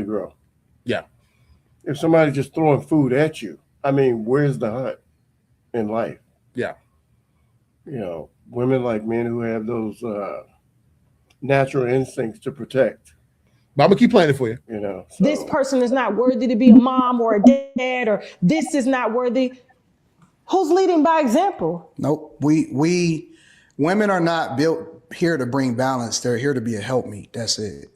grow. Yeah. If somebody's just throwing food at you, I mean, where's the hunt in life? Yeah. You know, women like men who have those natural instincts to protect. But I'm gonna keep playing it for you. You know, so. This person is not worthy to be a mom or a dad, or this is not worthy. Who's leading by example? Nope. We women are not built here to bring balance. They're here to be a helpmeet. That's it.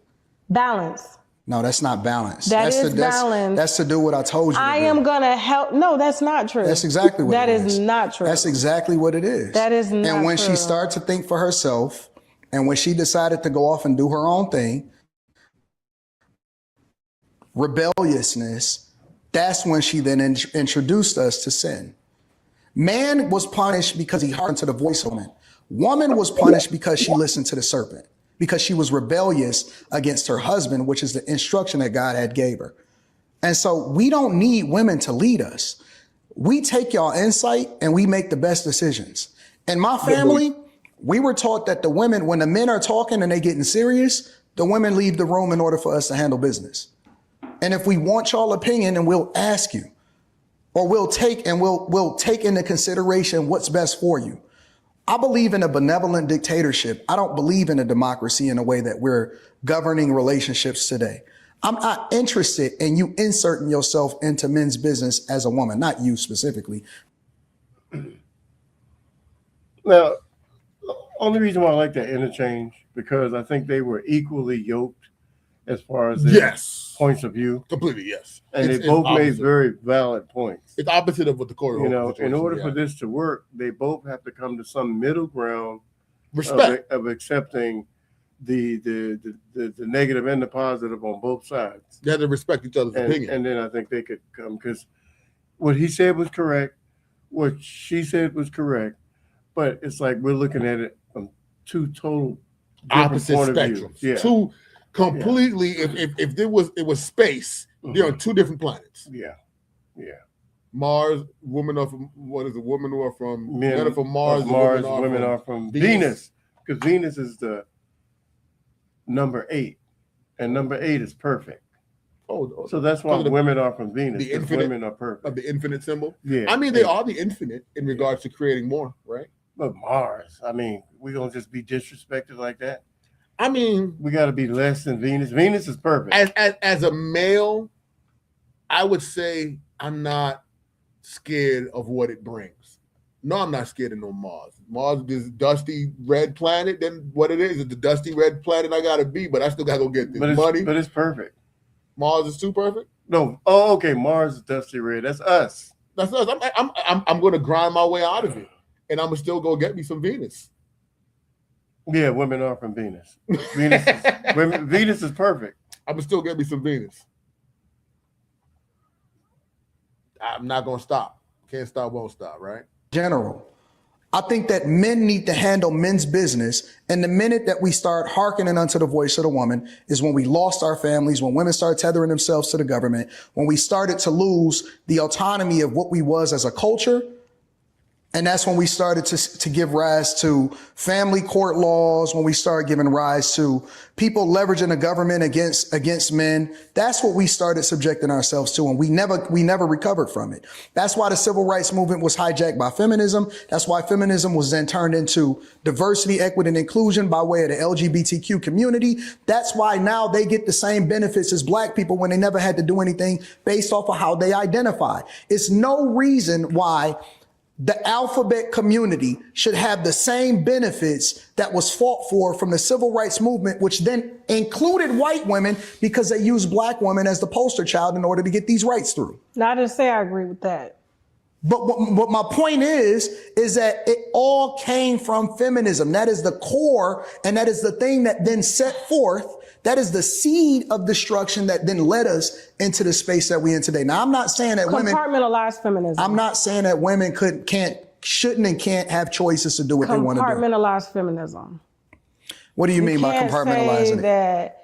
Balance. No, that's not balance. That's balance. That's to do what I told you. I am gonna help. No, that's not true. That's exactly what that it is. That is not true. That's exactly what it is. That is not true. And when she started to think for herself, and when she decided to go off and do her own thing, rebelliousness, that's when she then introduced us to sin. Man was punished because he hearkened to the voice of woman. Woman was punished because she listened to the serpent, because she was rebellious against her husband, which is the instruction that God had gave her. And so we don't need women to lead us. We take y'all insight and we make the best decisions. In my family, we were taught that the women, when the men are talking and they getting serious, the women leave the room in order for us to handle business. And if we want y'all opinion, and we'll ask you, or we'll take into consideration what's best for you. I believe in a benevolent dictatorship. I don't believe in a democracy in a way that we're governing relationships today. I'm not interested in you inserting yourself into men's business as a woman, not you specifically. Now, the only reason why I like that interchange, because I think they were equally yoked as far as their points of view. Completely, yes. And they both made very valid points. It's opposite of what the court. You know, in order for this to work, they both have to come to some middle ground respect of accepting the negative and the positive on both sides. They have to respect each other's opinion. And then I think they could come, because what he said was correct, what she said was correct, but it's like we're looking at it from two total opposite spectrums. Yeah. Two completely. If there was space, they're on two different planets. Yeah. Mars, women are from women who are from men are from Mars. Women are from Venus, because Venus is the number 8, and number 8 is perfect. So that's why women are from Venus. The infinite, women are perfect. Of the infinite symbol. Yeah. I mean, they are the infinite in regards to creating more, right? But Mars, I mean, we're gonna just be disrespected like that. I mean, we got to be less than Venus. Venus is perfect. As a male, I would say I'm not scared of what it brings. No, I'm not scared of no Mars. Mars is dusty red planet. Then what it is the dusty red planet I gotta be, but I still gotta go get this money. But it's perfect. Mars is too perfect. No. Oh, okay. Mars is dusty red. That's us. That's us. I'm gonna grind my way out of it, and I'm gonna still go get me some Venus. Yeah, women are from Venus. Venus is perfect. I'm gonna still get me some Venus. I'm not gonna stop. Can't stop, won't stop, right? General. I think that men need to handle men's business. And the minute that we start hearkening unto the voice of the woman is when we lost our families, when women started tethering themselves to the government, when we started to lose the autonomy of what we was as a culture. And that's when we started to give rise to family court laws, when we started giving rise to people leveraging the government against men. That's what we started subjecting ourselves to, and we never recovered from it. That's why the civil rights movement was hijacked by feminism. That's why feminism was then turned into diversity, equity, and inclusion by way of the LGBTQ community. That's why now they get the same benefits as black people when they never had to do anything based off of how they identify. It's no reason why the alphabet community should have the same benefits that was fought for from the civil rights movement, which then included white women because they used black women as the poster child in order to get these rights through. Not to say I agree with that. But what my point is that it all came from feminism. That is the core, and that is the thing that then set forth. That is the seed of destruction that then led us into the space that we're in today. Now, I'm not saying that women compartmentalized feminism. I'm not saying that women shouldn't and can't have choices to do what they want to do. Compartmentalized feminism. What do you mean by compartmentalizing it? That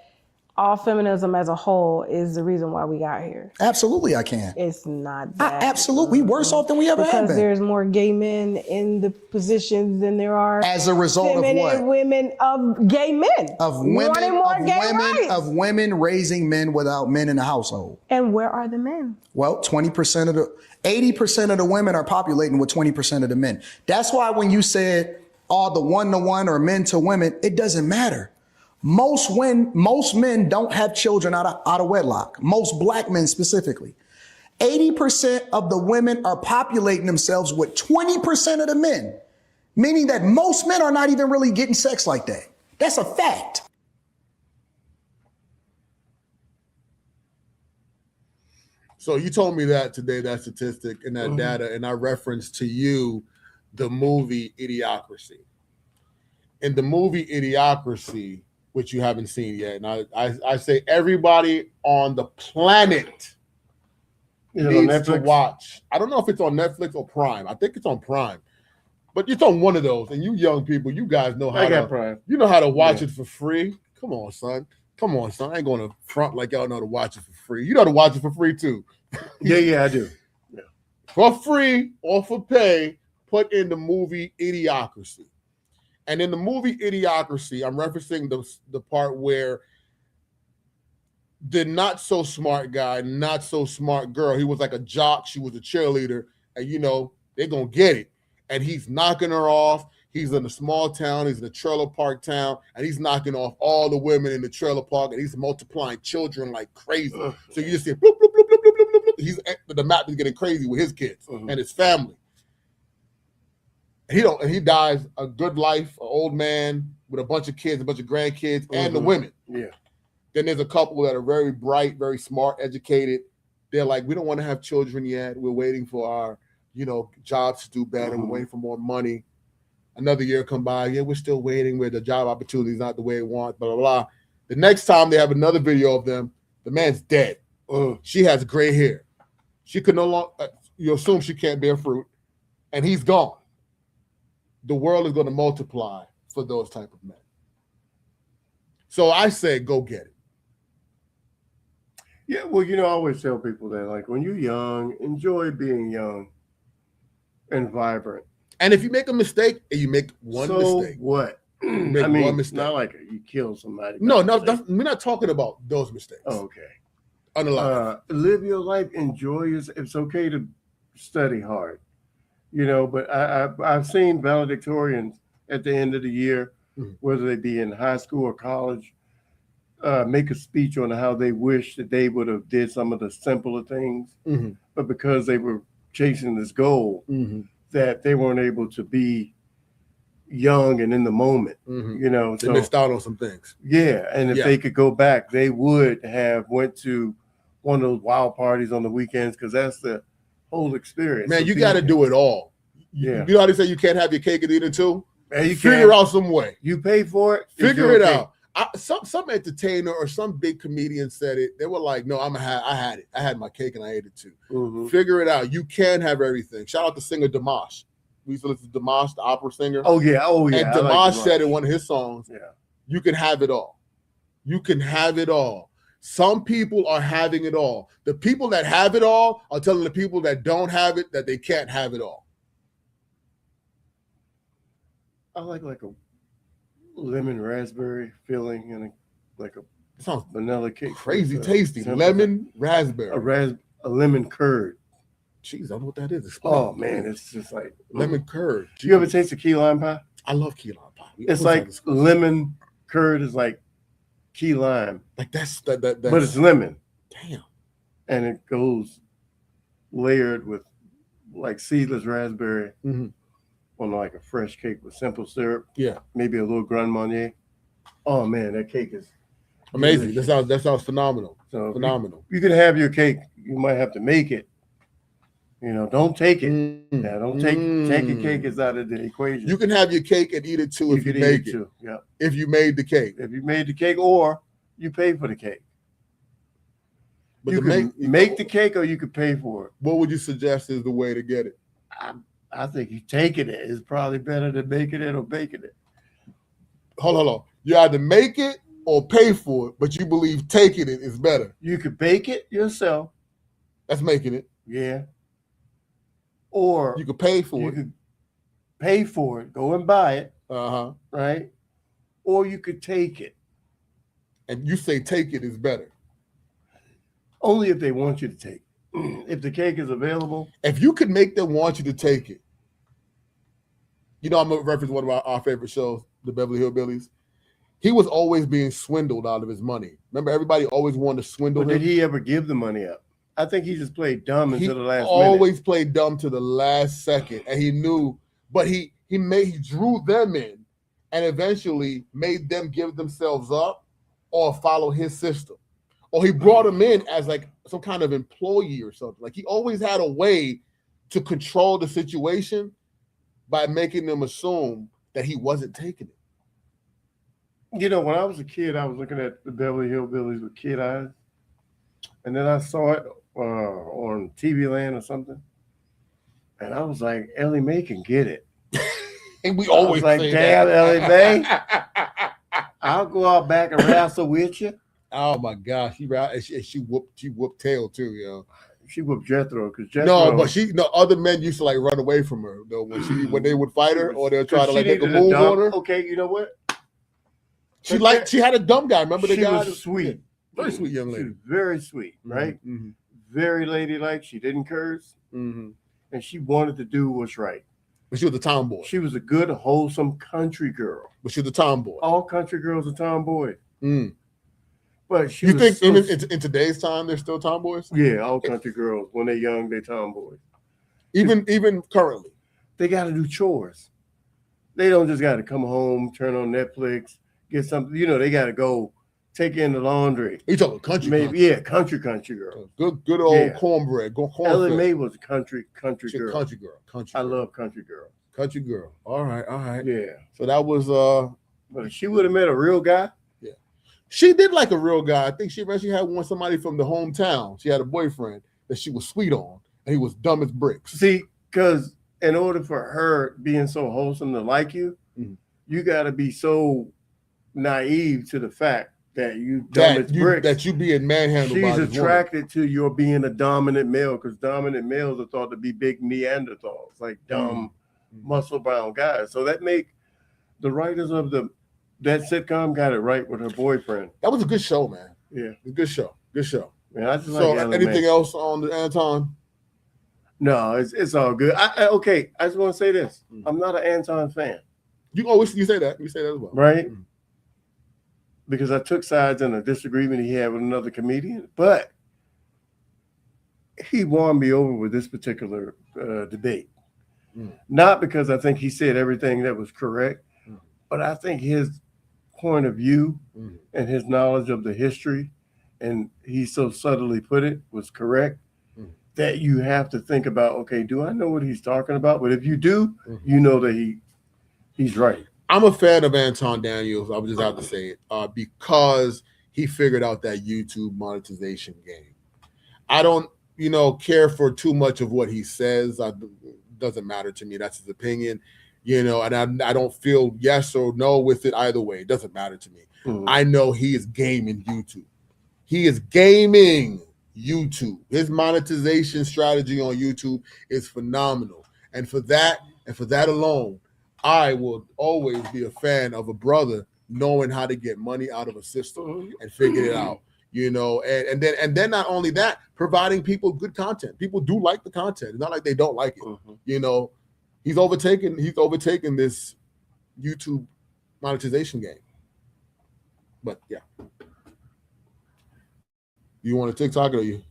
all feminism as a whole is the reason why we got here. Absolutely, I can. It's not that. Absolutely, we worse off than we ever have Because been. there's more gay men in the positions than there are As a result of what? women of gay men. Of women, wanting more gay rights. of women raising men without men in the household. And where are the men? Well, 80% of the women are populating with 20% of the men. That's why when you said all the 1-to-1 or men to women, it doesn't matter. Most men don't have children out of wedlock. Most black men specifically. 80% of the women are populating themselves with 20% of the men, meaning that most men are not even really getting sex like that. That's a fact. So you told me that today, that statistic and that data, and I referenced to you the movie Idiocracy. In the movie Idiocracy, which you haven't seen yet, and I say everybody on the planet needs to watch. I don't know if it's on Netflix or Prime. I think it's on Prime, but it's on one of those. And you young people, you guys know how Prime. You know how to watch it for free. Come on, son. I ain't going to front like y'all know to watch it for free. You know how to watch it for free too. Yeah, I do. Yeah. For free or for pay, put in the movie Idiocracy. And in the movie Idiocracy, I'm referencing the part where the not so smart guy, not so smart girl, he was like a jock, she was a cheerleader, and they're gonna get it. And he's knocking her off. He's in a small town, he's in a trailer park town, and he's knocking off all the women in the trailer park, and he's multiplying children like crazy. So you just see bloop, bloop, bloop, bloop, bloop, bloop, bloop. The map is getting crazy with his kids and his family. He dies a good life, an old man with a bunch of kids, a bunch of grandkids, and the women. Yeah. Then there's a couple that are very bright, very smart, educated. They're like, we don't want to have children yet. We're waiting for our, jobs to do better. We're waiting for more money. Another year come by. Yeah, we're still waiting where the job opportunity is not the way it wants, blah, blah, blah. The next time they have another video of them, the man's dead. She has gray hair. She could no longer, you assume she can't bear fruit, and he's gone. The world is going to multiply for those type of men. So I say, go get it. Yeah, well, I always tell people that, like, when you're young, enjoy being young and vibrant. And if you make a mistake, and you make one mistake. What? One mistake. Not like you kill somebody. No, we're not talking about those mistakes. Oh, okay. Live your life, enjoy yourself. It's okay to study hard. But I've seen valedictorians at the end of the year, whether they be in high school or college, make a speech on how they wish that they would have did some of the simpler things, but because they were chasing this goal, that they weren't able to be young and in the moment. They missed out on some things. Yeah, and if they could go back, they would have went to one of those wild parties on the weekends, because that's the whole experience. Man, you got to do it all. Yeah. You know how they say you can't have your cake and eat it too? Man, you figure out some way. You pay for it. Figure it out. Some entertainer or some big comedian said it. They were like, "No, I had it. I had my cake and I ate it too." Figure it out. You can have everything. Shout out to singer Dimash. We used to listen to Dimash, the opera singer. Oh yeah. And Dimash said in one of his songs, "You can have it all. You can have it all." Some people are having it all. The people that have it all are telling the people that don't have it that they can't have it all. I like a lemon raspberry filling and a sounds vanilla cake. Crazy tasty. Lemon raspberry. A lemon curd. Jeez, I don't know what that is. Oh man, it's just like lemon curd. Do you ever taste a key lime pie? I love key lime pie. It's like lemon curd is like key lime. Like that's but it's lemon. Damn. And it goes layered with like seedless raspberry on like a fresh cake with simple syrup. Yeah. Maybe a little Grand Marnier. Oh man, that cake is amazing. That sounds phenomenal. So phenomenal. You can have your cake. You might have to make it. Don't take it. Yeah, don't take your cake is out of the equation. You can have your cake and eat it too if you make it. Yeah. If you made the cake. If you made the cake, or you pay for the cake. But you can make the cake or you could pay for it. What would you suggest is the way to get it? I think you taking it is probably better than making it or baking it. Hold on. You either make it or pay for it, but you believe taking it is better. You could bake it yourself. That's making it. Yeah. Or You could pay for you it. could pay for it, go and buy it, Uh-huh. right? Or you could take it. And you say take it is better. Only if they want you to take it. If the cake is available. If you could make them want you to take it, you know, I'm going to reference one of our favorite shows, the Beverly Hillbillies. He was always being swindled out of his money. Remember, everybody always wanted to swindle But him. did he ever give the money up? I think he just played dumb He until the last always minute. played dumb to the last second, and he knew, but he drew them in and eventually made them give themselves up or follow his system. Or he brought them in as like some kind of employee or something. Like he always had a way to control the situation by making them assume that he wasn't taking it. You know, when I was a kid, I was looking at the Beverly Hillbillies with kid eyes. And then I saw it on TV Land or something. And I was like, Ellie Mae can get it. And we I was always like, say damn, that. Ellie Mae, I'll go out back and wrestle with you. Oh my gosh, she whooped tail too, yo. She whooped Jethro because Jethro. No, but other men used to like run away from her though when they would fight her or they'll try to like make a move on her. Okay, you know what? She had a dumb guy. Remember the she guy? was sweet. Very sweet young She lady. was very sweet, right? Mm-hmm. Very ladylike. She didn't curse. Mm-hmm. And she wanted to do what's right. But she was a tomboy. She was a good, wholesome country girl. But she was a tomboy. All country girls are tomboys. Mm. But she You was think in today's time they're still tomboys? Yeah, all country girls, when they're young, they're tomboys. Even currently. They got to do chores. They don't just got to come home, turn on Netflix, get something. You know, they got to go take in the laundry. You talking country? Maybe, yeah, country girl. Good old Yeah. cornbread. Ellie Mae was a country She's a girl. country girl. I love country girl. Country girl. All right. Yeah. So that was But if she would have met a real guy. she did like a real guy. I think she eventually had somebody from the hometown. She had a boyfriend that she was sweet on, and he was dumb as bricks. See, because in order for her being so wholesome to like you, you got to be so naive to the fact that you dumb as bricks. That you being manhandled by She's this attracted to your being a dominant male because dominant males are thought to be big Neanderthals, like dumb, muscle-bound guys. So that make the writers of that sitcom got it right with her boyfriend. That was a good show, man. Yeah, A good show. Good show. man. I just So like Ellie anything Mae. else on the Anton? No, it's all good. Okay, I just want to say this: I'm not an Anton fan, You say that. You say that as well. right? Because I took sides in a disagreement he had with another comedian, but he won me over with this particular debate. Not because I think he said everything that was correct, but I think his point of view and his knowledge of the history, and he so subtly put it, was correct, that you have to think about, okay, do I know what he's talking about? But if you do, you know that he's right. I'm a fan of Anton Daniels. I would just have to say it because he figured out that YouTube monetization game. I don't, care for too much of what he says. Doesn't matter to me. That's his opinion, and I don't feel yes or no with it either way. It doesn't matter to me. I know he is gaming YouTube. He is gaming YouTube. His monetization strategy on YouTube is phenomenal. And for that alone, I will always be a fan of a brother knowing how to get money out of a system and figure it out, and then not only that, providing people good content. People do like the content. It's not like they don't like it. He's overtaken this YouTube monetization game. But yeah. You want a TikTok or you?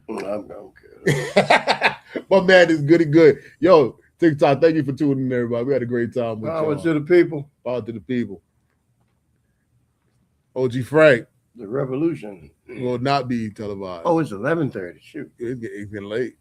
I'm good. My man is goody good. Yo, TikTok, thank you for tuning in, everybody. We had a great time with Power y'all. to the people. Power to the people. OG Frank The revolution will not be televised. Oh, it's 11:30. Shoot. It's getting late.